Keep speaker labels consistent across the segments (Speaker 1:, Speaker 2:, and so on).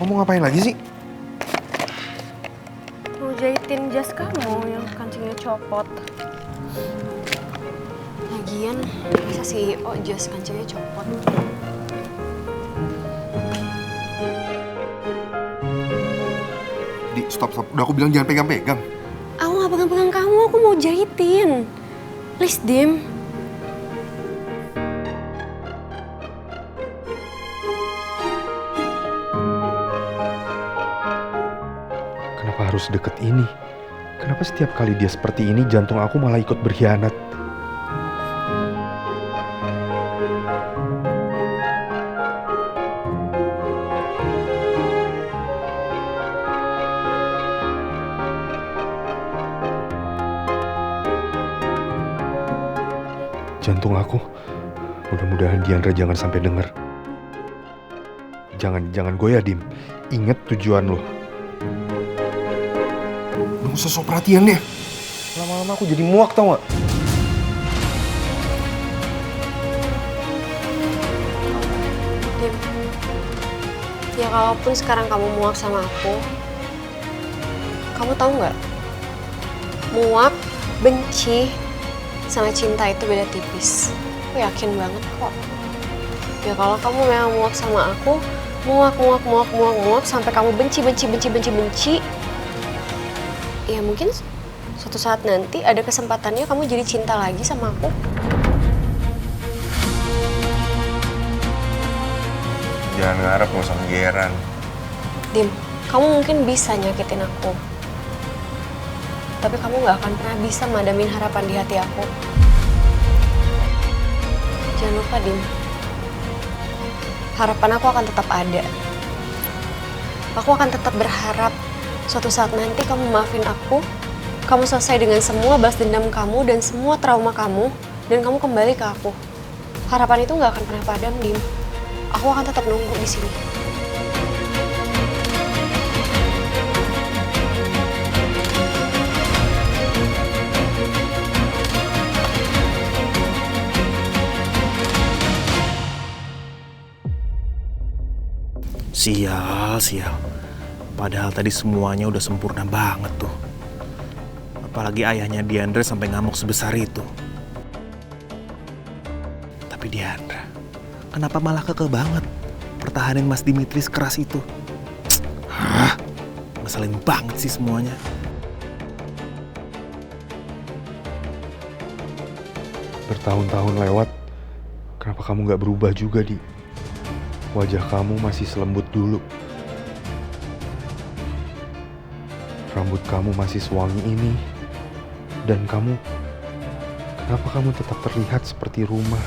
Speaker 1: Kamu ngapain lagi sih?
Speaker 2: Mau jahitin jas kamu yang kancingnya copot. Lagian, masa sih jas kancingnya copot?
Speaker 1: Di, stop. Udah aku bilang jangan pegang-pegang.
Speaker 2: Aku gak pegang-pegang kamu, aku mau jahitin. Please, Dim.
Speaker 1: Kenapa harus deket ini? Kenapa setiap kali dia seperti ini jantung aku malah ikut berkhianat? Jantung aku, mudah-mudahan Diandra jangan sampai denger. Jangan goyah, Dim. Ingat tujuan lo. Gak usah sok perhatian deh. Lama-lama aku jadi muak, tau gak?
Speaker 2: Dim, ya kalaupun sekarang kamu muak sama aku, kamu tahu nggak? Muak, benci, sama cinta itu beda tipis. Aku yakin banget kok. Ya kalau kamu memang muak sama aku, muak sampai kamu benci. Ya mungkin suatu saat nanti ada kesempatannya kamu jadi cinta lagi sama aku.
Speaker 1: Jangan ngarep, gak usah ngegeran.
Speaker 2: Dim, kamu mungkin bisa nyakitin aku. Tapi kamu gak akan pernah bisa madamin harapan di hati aku. Jangan lupa, Dim. Harapan aku akan tetap ada. Aku akan tetap berharap suatu saat nanti kamu maafin aku, kamu selesai dengan semua balas dendam kamu dan semua trauma kamu, dan kamu kembali ke aku. Harapan itu gak akan pernah padam, Dim. Aku akan tetap nunggu di sini.
Speaker 3: Sial. Padahal tadi semuanya udah sempurna banget tuh. Apalagi ayahnya Diandra sampai ngamuk sebesar itu. Tapi Diandra, kenapa malah kekeh banget pertahanin Mas Dimitri keras itu? Hah? Ngeselin banget sih semuanya.
Speaker 1: Bertahun-tahun lewat, kenapa kamu gak berubah juga, Di? Wajah kamu masih selembut dulu. Rambut kamu masih sewangi ini. Dan kenapa kamu tetap terlihat seperti rumah?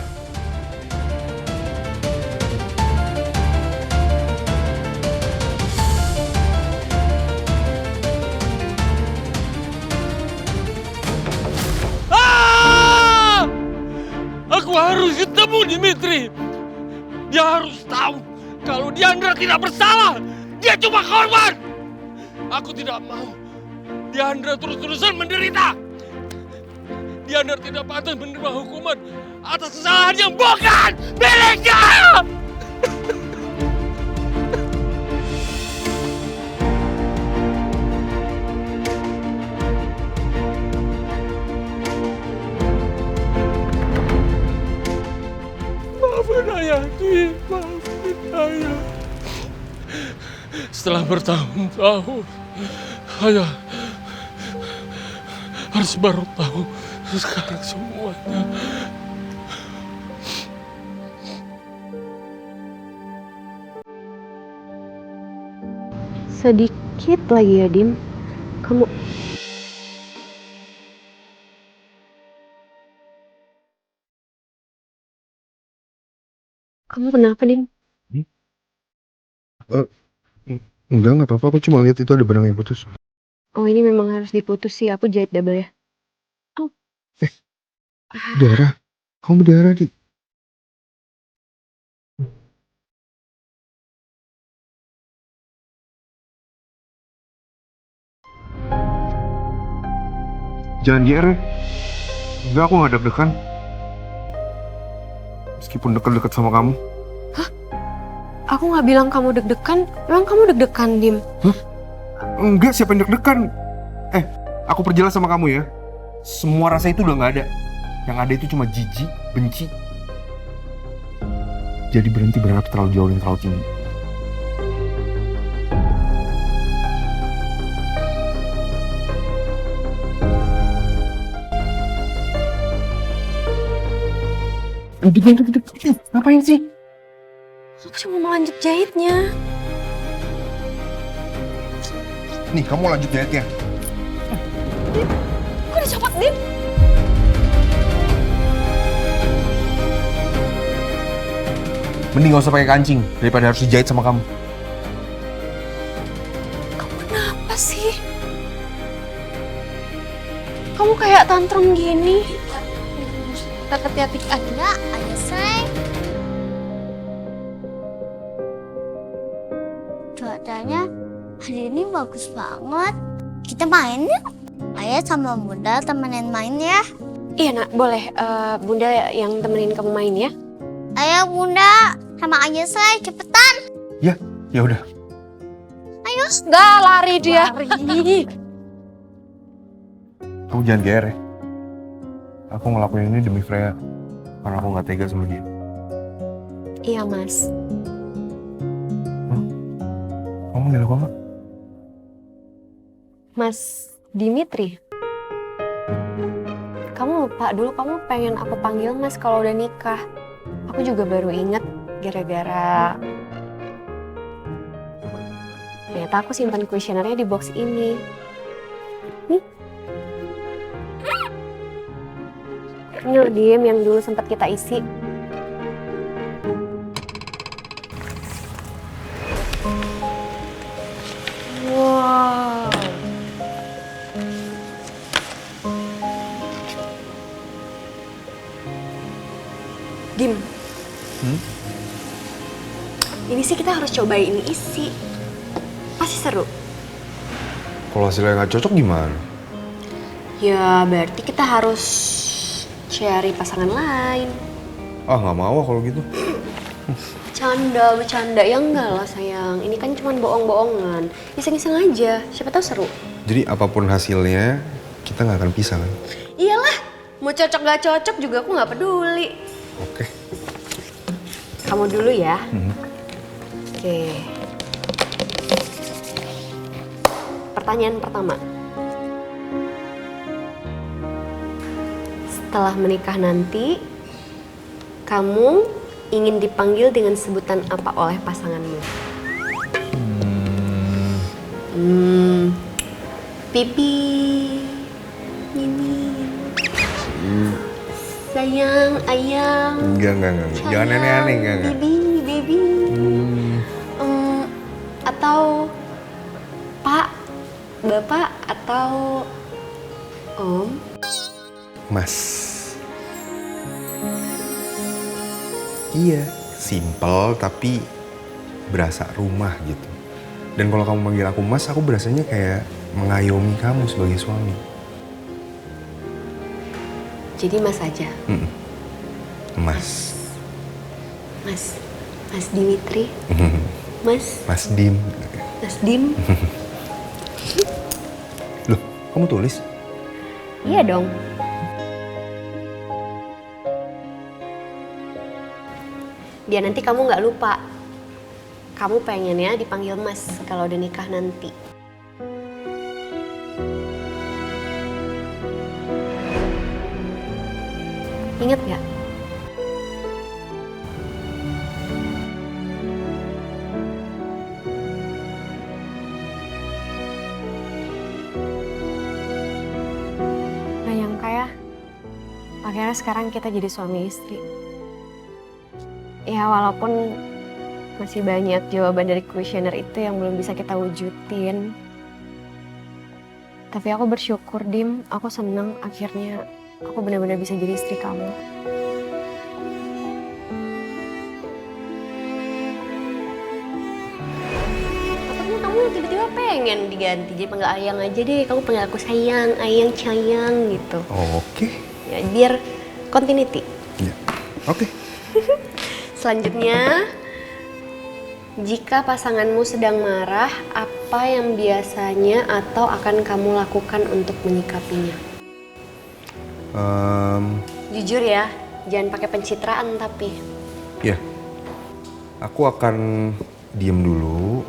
Speaker 4: Aku harus ketemu Dimitri. Dia harus tahu kalau Diandra tidak bersalah. Dia cuma korban. Aku tidak mau Diandra terus-terusan menderita. Diandra tidak pantas menerima hukuman atas kesalahan yang bukan miliknya. Maafin ayah, Di. Maafin ayah. Setelah bertahun-tahun, ayah harus baru tahu sekarang semuanya.
Speaker 2: Sedikit lagi ya, Dim. Kamu kenapa, Dim?
Speaker 1: Enggak apa-apa. Aku cuma lihat itu ada benang yang putus.
Speaker 2: Oh, ini memang harus diputus sih. Aku jahit double ya. Oh.
Speaker 1: Darah. Kamu berdarah, Di. Jangan GR ya. Enggak, aku gak deg-degan. Meskipun deket-deket sama kamu.
Speaker 2: Aku nggak bilang kamu deg-degan. Emang kamu deg-degan, Dim?
Speaker 1: Enggak, siapa yang deg-degan? Aku perjelas sama kamu ya. Semua rasa itu udah nggak ada. Yang ada itu cuma jijik, benci. Jadi berhenti berharap terlalu jauh dan terlalu tinggi. Ngapain sih?
Speaker 2: Aku cuma mau lanjut jahitnya.
Speaker 1: Nih, kamu lanjut jahitnya.
Speaker 2: Kok dicopot, Dim?
Speaker 1: Mending gak usah pakai kancing daripada harus dijahit sama kamu.
Speaker 2: Kamu kenapa sih? Kamu kayak tantrum gini.
Speaker 5: Hati-hati ada, ayo say. Cuacanya hari ini bagus banget. Kita main yuk. Ayah sama Bunda temenin main ya.
Speaker 2: Iya, Nak, boleh. Bunda yang temenin kamu main ya.
Speaker 5: Ayo Bunda sama Ayah say, cepetan.
Speaker 1: Ya udah.
Speaker 5: Ayo.
Speaker 2: Nggak, lari dia.
Speaker 5: Lari.
Speaker 1: Kamu jangan GR ya. Aku ngelakuin ini demi Freya. Karena aku gak tega sama dia.
Speaker 2: Iya, Mas.
Speaker 1: Kamu manggil aku apa?
Speaker 2: Mas Dimitri. Kamu lupa dulu kamu pengen aku panggil Mas kalau udah nikah. Aku juga baru inget gara-gara ternyata aku simpan kuesionernya di box ini. Nih. Ini loh, Dim, yang dulu sempat kita isi. Wow. Dim. Ini sih kita harus cobain isi. Pasti seru.
Speaker 1: Kalau hasilnya gak cocok gimana?
Speaker 2: Ya berarti kita harus cari pasangan lain.
Speaker 1: Ah, gak mau kalau gitu.
Speaker 2: Bercanda. Ya enggak lah sayang. Ini kan cuma bohong-bohongan. Iseng-iseng aja. Siapa tahu seru.
Speaker 1: Jadi apapun hasilnya, kita gak akan pisah kan?
Speaker 2: Iyalah. Mau cocok gak cocok juga aku gak peduli.
Speaker 1: Oke.
Speaker 2: Kamu dulu ya. Oke. Pertanyaan pertama. Setelah menikah nanti, kamu ingin dipanggil dengan sebutan apa oleh pasanganmu? Pipi, Mimi, sayang, ayang.
Speaker 1: Enggak. Jangan aneh-aneh, enggak.
Speaker 2: Baby. Atau Pak, Bapak, atau Om?
Speaker 1: Mas. Iya, simple tapi berasa rumah gitu. Dan kalau kamu manggil aku Mas, aku berasanya kayak mengayomi kamu sebagai suami.
Speaker 2: Jadi Mas aja.
Speaker 1: Mas.
Speaker 2: Mas Dimitri. Mas
Speaker 1: Dim.
Speaker 2: Mas Dim.
Speaker 1: Loh, kamu tulis?
Speaker 2: Iya dong. Biar nanti kamu nggak lupa. Kamu pengennya dipanggil Mas kalau udah nikah nanti. Ingat nggak? Gak nyangka ya, akhirnya sekarang kita jadi suami istri. Ya walaupun masih banyak jawaban dari kuesioner itu yang belum bisa kita wujudin. Tapi aku bersyukur, Dim. Aku seneng akhirnya aku benar-benar bisa jadi istri kamu. Atau kamu tiba-tiba pengen diganti, jadi panggil Ayang aja deh. Kamu panggil aku sayang, Ayang, Cayang gitu.
Speaker 1: Oke.
Speaker 2: Ya, biar continuity.
Speaker 1: Ya. Oke.
Speaker 2: Selanjutnya, Jika pasanganmu sedang marah, apa yang biasanya atau akan kamu lakukan untuk menyikapinya? Jujur ya, jangan pakai pencitraan tapi.
Speaker 1: Ya, aku akan diem dulu.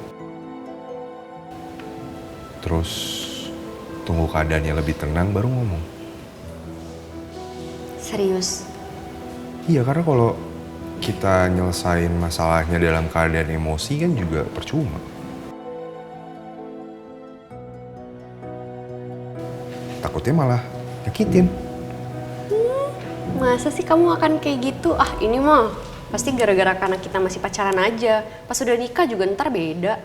Speaker 1: Terus tunggu keadaannya lebih tenang baru ngomong.
Speaker 2: Serius.
Speaker 1: Iya, karena kalau kita nyelesain masalahnya dalam keadaan emosi kan juga percuma. Takutnya malah nyakitin.
Speaker 2: Masa sih kamu akan kayak gitu? Ah, ini mah pasti gara-gara karena kita masih pacaran aja. Pas udah nikah juga ntar beda.